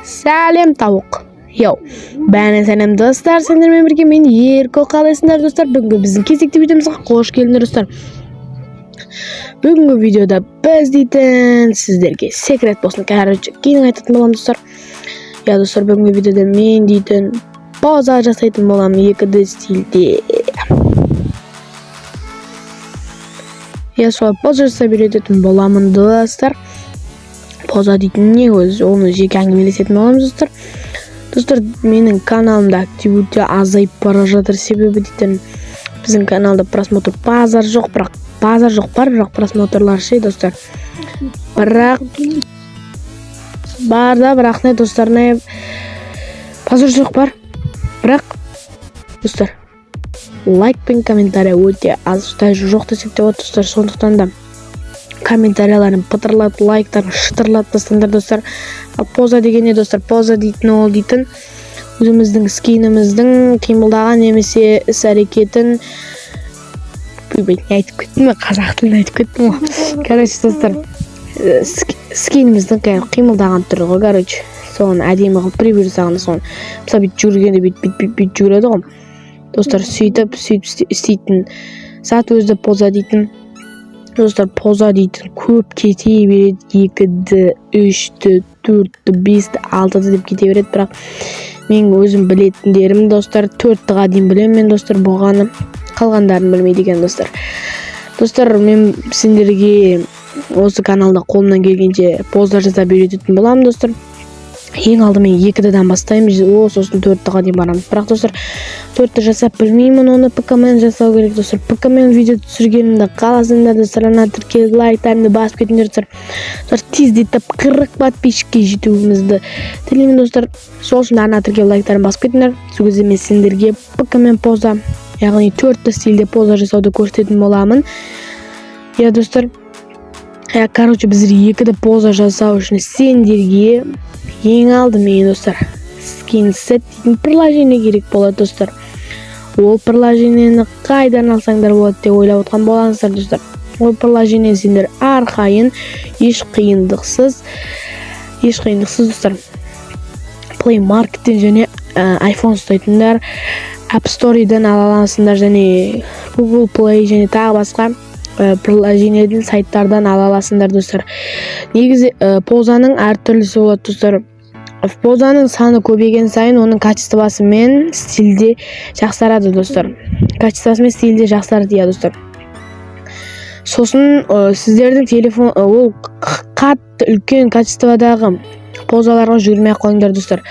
Сәлем тауық. Йоу, бәріне сәлем достар, сендермен бірге мен Ерко, қалайсыңдар достар? Бүгінгі біздің кезекті видеомызға қош келдіңдер достар. Бүгінгі видеода біз дейтін сіздерге секрет болсын, короче, кейін айтатын болам достар. Я достар, бүгінгі видеода мен дейтін поза жасайтын болам 2D стилде. Я солай поза жасап үйрететін боламын достар. Поза дейтін не өзі, оны жеке әңгімелесетін боламыз достар. Достар, менің каналымда актив өте азайып бара жатыр, себебі дейтін біздің каналда просмотр базар жоқ, бірақ просмотрлар ше достар. Бірақ не достар, не базар жоқ бар. Бірақ достар, лайк пен комментария өте аз, жоқ десек те достар, сондықтан да комментарияларын пытырлап, лайктарын шытырлап тастаңдар достар. Ал поза деген не достар? Поза дейтін ол дейтін өзіміздің скиніміздің қимылдаған немесе іс-әрекетін не айтып кеттім, қазақ тілін айтып кеттім ғой. Короче достар, скиніміздің қимылдаған түрі ғой, короче. Соны әдемі қылып превью жасаған, соны мысалы бүйтіп жүргенде бүйтіп жүреді ғой. Достар, сөйтіп істейтін зат өзі поза дейтін. Достар, поза дейтін көп кете береді, 2-ді, 3-ді, 4-ді, 5-ді, 6-ды деп кете береді, бірақ мен өзім білетіндерім достар 4-ға дейін білемін мен достар, болғаны қалғандарын білмейді екен достар. Достар, мен сендерге осы каналда қолымнан келгенше поза жасап үйрететін боламын достар. Ең алдымен 2-дан бастаймыз, сосын 4-ға дейін барамыз. Бірақ достар, 4-ті жасап білмеймін, оны ПК-мен жасау керек достар. ПК-мен видео түсіргенімді қаласыңдар достар, ана тіркеліп лайктарымды басып кетіңдер достар. Тездетіп 40 подписчикке жетуімізді тілеймін достар. Сол үшін ана тіркеліп лайктарымды басып кетіңдер. Сол кезде мен сендерге ПК-мен поза, яғни 4-ті стилде поза жасауды көрсететін боламын. Я достар, короче, біздер 2-ді поза жасау үшін сендерге ең алдымен достар SkinSet дейтін приложение керек болады достар. Ол приложениені қайдан алсаңдар болады деп ойлап отқан болаңыздар достар. Ол приложение сендер әрқайын еш қиындықсыз достар. Play Market'тен және iPhone ұстайтындар App Store'дан ала аласыңдар және Google Play және тағы басқа приложениеден сайттардан ала аласыңдар достар. Негізі позаның әртүрлісі болады достар. Позаның саны көбейген сайын оның качествосы мен стилде жақсарады достар. Качествосы мен стилде жақсарады я достар. Сосын сіздердің телефон ол қатты үлкен качестводағы позаларға жүрмей қойыңдар достар.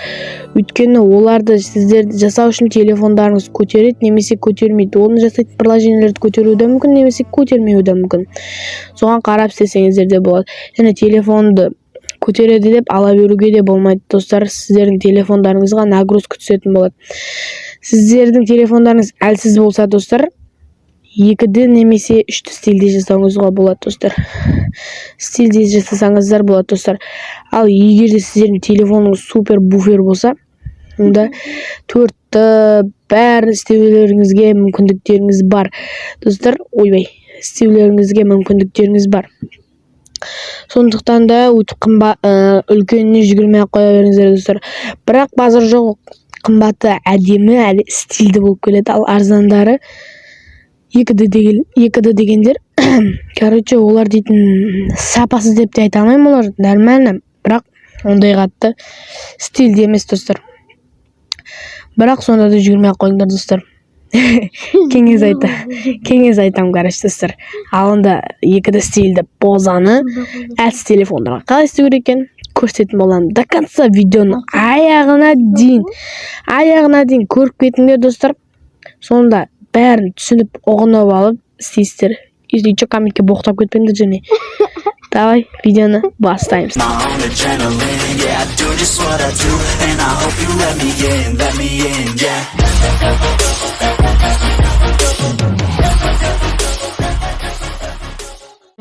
Өйткені оларды сіздерді жасау үшін телефондарыңыз көтереді немесе көтермейді. Оны жасайтын приложениелерді көтеруі де мүмкін немесе көтермеуі де мүмкін. Соған қарап істесеңіздер де болады. Және телефонды көтереді деп ала беруге де болмайды достар. Сіздердің телефондарыңызға нагрузка түсетін болады. Сіздердің телефондарыңыз әлсіз болса достар, 2-ді немесе 3-ті стилде жасауыңызға болады достар. Стилде жасасаңыздар болады достар. Ал егер де сіздердің телефоныңыз супер буфер болса, онда 4-ті бәрін істеулеріңізге мүмкіндіктеріңіз бар достар. Істеулеріңізге мүмкіндіктеріңіз бар. Сондықтан да үлкеніне жүгірмей қоя беріңіздер достар. Бірақ базар жоқ, қымбаты әдемі, әлі стилді болып келеді. Ал арзандары 2-ді дегендер, короче, олар дейтін сапасыз деп те айта алмаймын, олар нормально, бірақ ондай қатты стилде емес достар. Бірақ сонда да жүгірмей қойыңдар достар. Кеңес айтам, короче достар. Ал онда 2-ді стилді позаны әлсіз телефондарға қалай істеу керек екенін көрсететін боламын. До конца видеоны аяғына дейін көріп кетіңдер достар. Сонда бәрін түсініп, оғынып алып істейсіздер. Если что, комментке боқтап кетпеңдер және. Давай, видеоны бастаймыз.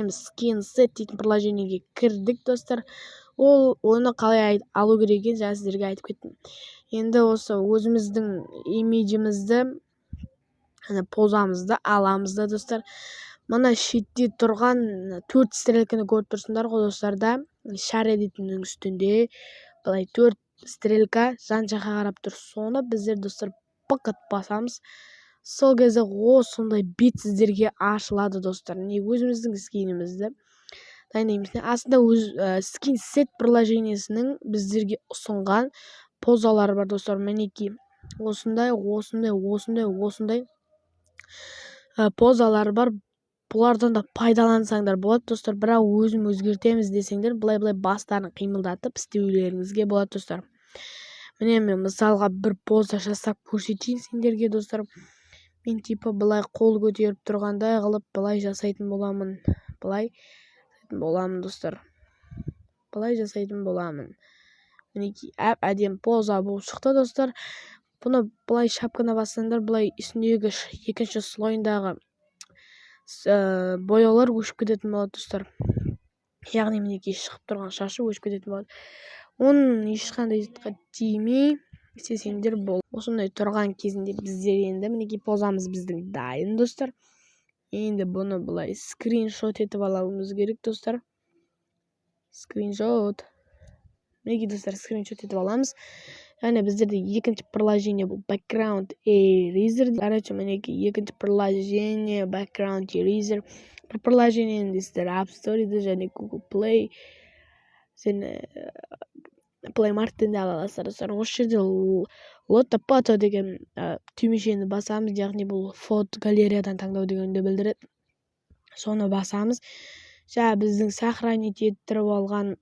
SkinSet дейтін приложениеге кірдік достар. Оны қалай алу керек екенін жаңа сіздерге айтып кеттім. Енді осы өзіміздің имиджімізді, позамызды аламыз да достар. Мына шетте тұрған 4 стрелканы көріп тұрсыңдар ғой достар да. Шар дейтіннің үстінде былай 4 стрелка жан жаққа қарап тұр. Соны біздер достар бықыт басамыз. Сол кезде осындай бет сіздерге ашылады достар. Не өзіміздің скинімізді дайындаймыз. Астында скин сет приложениесінің біздерге ұсынған позалары бар достар. Мінекей осындай позалар бар. Бұлардан да пайдалансаңдар болады достар. Бірақ өзім өзгертеміз десеңдер, былай бастарын қимылдатып істеулеріңізге болады достар. Міне мен мысалға бір поза жасап көрсетейін сендерге достар. Мен типа былай қол көтеріп тұрғандай қылып былай жасайтын боламын. Былай достар. Былай жасайтын боламын. Мінекей әдем поза болып шықты достар. Бұны былай шапканы бассаңдар, былай үстіндегі екінші слойындағы бояулар өшіп кететін болады достар. Яғни мінекей шығып тұрған шашы өшіп кететін болады. Оның ешқандай тимей істесеңдер бол. Осындай тұрған кезінде біздер енді мінекей позамыз біздің дайын достар. Енді бұны былай скриншот етіп алуымыз керек достар. Скриншот. Мінекей достар скриншот етіп аламыз. Яғни біздерде екінші приложение бұл background eraser. Короче, мінекей екінші приложение background eraser. Бір приложениені дейсіздер App Store'да және Google Play. Play Market'те ала аласыздар достар. Осы жерде Lotto Photo деген түймешені басамыз. Яғни бұл фото галереядан таңдау дегенді білдіреді. Соны басамыз. Біздің сохранить еттіріп алған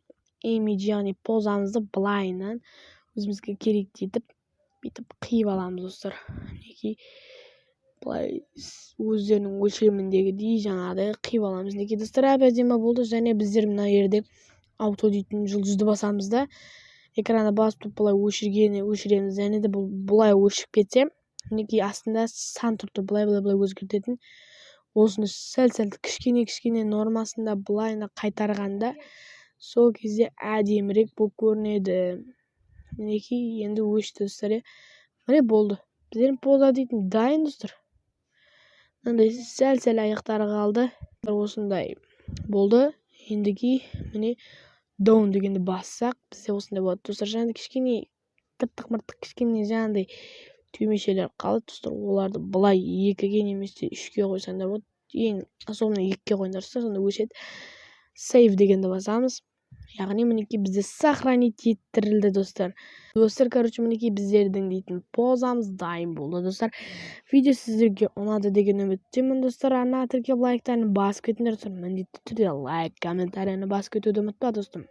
имидж, яғни позамызды былайынан өзімізге керек етіп бүйтіп қиып аламыз достар. Мінекей былай өздерінің өлшеміндегідей жаңағыдай қиып аламыз. Мінекей достар әдемі болды. Және біздер мына жерде ауто дейтін жұлдызды басамыз да экраны басып былай өшіреміз. Және де былай өшіп кетсе, мінекей астында сан тұрды былай өзгертетін. Осыны сәл кішкене нормасында былайына қайтарғанда сол кезде әдемірек болып көрінеді. Мінекей енді өшті достар. Міне болды. Біздердің поза дейтін дайын достар. Мынандай сәл аяқтары қалды. Осындай болды. Ендігі міне down дегенді бассақ, бізде осындай болады достар. Жаңағыдай кішкене тыртық кішкене жаңағыдай түймешелер қалды достар. Оларды былай 2-ге немесе 3-ге қойсаңдар болады. Ең особенно 2-ге қойыңдар достар, сонда өшеді. Save дегенді басамыз. Яғни мінекей бізде сохранить еттірілді достар. Короче, мінекей біздердің дейтін позамыз дайын болды достар. Видео сіздерге ұнады деген үміттемін достар. Ана тіркеп лайктарын басып кетіңдер достар. Міндетті түрде лайк, комментарияны басып кетуді ұмытпа достым.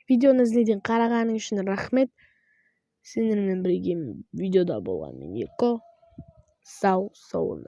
Видеоны іздеген қарағаның үшін рахмет. Сендермен бірге видеода болған мен Еко. Сау.